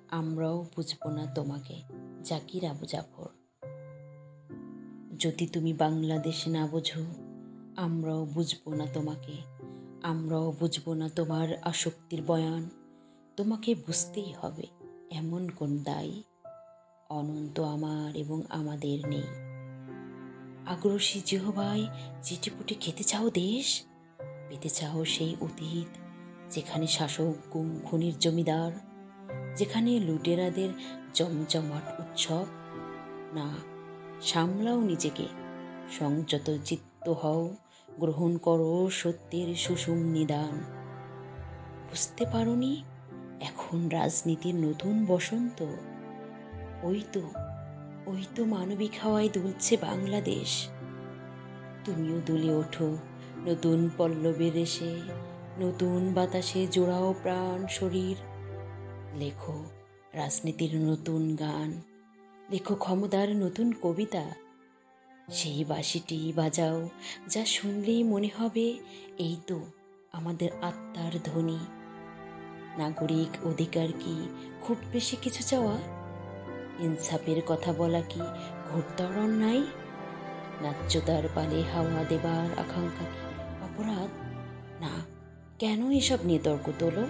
আমরাও বুঝব না তোমাকে। জাকির আবু জাফর। যদি তুমি বাংলাদেশ না বোঝো, আমরাও বুঝব না তোমাকে। আমরাও বুঝব না তোমার আসক্তির বয়ান। তোমাকে বুঝতেই হবে, এমন কোন দায় অনন্ত আমার এবং আমাদের নেই। আগ্রসী জিহ্বায় চিটিপুটি খেতে চাও দেশ, পেতে চাও সেই অতীত যেখানে শাসক গুম খুনির জমিদার, যেখানে লুটেরাদের জমজমাট উৎসব। না, সামলাও নিজেকে, সংযত চিত্ত হও, গ্রহণ করো সত্যের সুষুম নিদান। বুঝতে পারোনি এখন রাজনীতির নতুন বসন্ত? ওই তো ওই তো মানবিক হাওয়ায় দুলছে বাংলাদেশ। তুমিও দুলে ওঠো নতুন পল্লবের এসে, নতুন বাতাসে জোড়াও প্রাণ শরীর। লেখো রাজনীতির নতুন গান, লেখো ক্ষমতার নতুন কবিতা। সেই বাঁশিটি বাজাও যা শুনলেই মনে হবে এই তো আমাদের আত্মার ধ্বনি। নাগরিক অধিকার কি খুব বেশি কিছু চাওয়া? ইনসাফের কথা বলা কি ঘোরতর অন্যায়? ন্যায্যতার পালে হাওয়া দেবার আকাঙ্ক্ষা কি অপরাধ? না, কেন এসব নিয়ে তর্ক তোলো?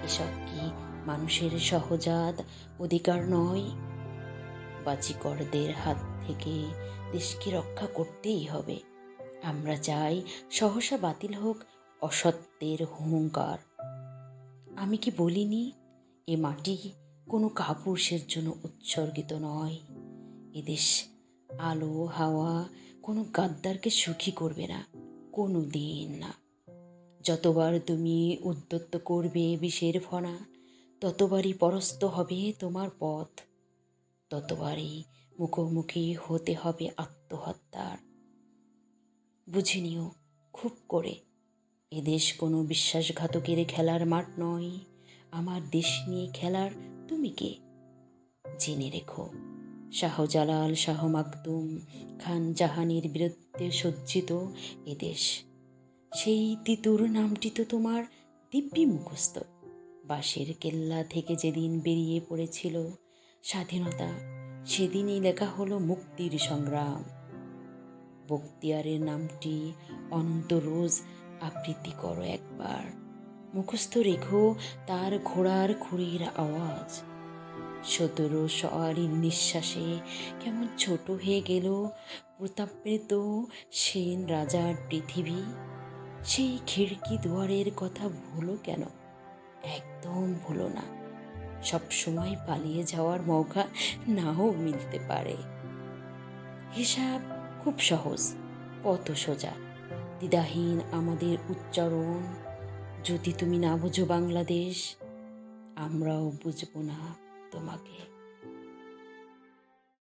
এসব কি মানুষের সহজাত অধিকার নয়? বাজিকরদের হাত থেকে দেশকে রক্ষা করতেই হবে। আমরা চাই সহসা বাতিল হোক অসত্যের হুঙ্কার। আমি কি বলিনি এ মাটি কোনো কাপুরুষের জন্য উৎসর্গিত নয়? এদেশ আলো হাওয়া কোনো গাদ্দারকে সুখী করবে না, কোনো দিন না। যতবার তুমি উদ্যত করবে বিষের ফনা, ততবারই পরস্ত হবে তোমার পথ, ততবারই মুখোমুখি হতে হবে আত্মহত্যার। বুঝে নিও খুব করে, এদেশ কোনো বিশ্বাসঘাতকের খেলার মাঠ নয়। আমার দেশ নিয়ে খেলার তুমি কে? জেনে রেখো, শাহজালাল শাহ মাকদুম খান জাহানের বিরুদ্ধে সজ্জিত এদেশ, সেই তিতুর নামটি তো তোমার দিব্যি মুখস্থ। বাঁশের কেল্লা থেকে যেদিন বেরিয়ে পড়েছিল স্বাধীনতা, সেদিনই লেখা হলো মুক্তির সংগ্রাম। বখতিয়ারের নামটি অনন্ত রোজ আবৃত্তি করো একবার, মুখস্থ রেখো তার ঘোড়ার খুঁড়ির আওয়াজ। 1700 নিঃশ্বাসে কেমন ছোট হয়ে গেল প্রতাপিত সেন রাজার পৃথিবী। সেই খিড়কি দুয়ারের কথা ভুলো কেন? একদম ভুলো না। সব সময় পালিয়ে যাওয়ার মৌকা নাও মিলতে পারে। হিসাব খুব সহজ, পথ সোজা, দ্বিধাহীন আমাদের উচ্চারণ। যদি তুমি না বুঝো বাংলাদেশ, আমরাও বুঝবো না তোমাকে।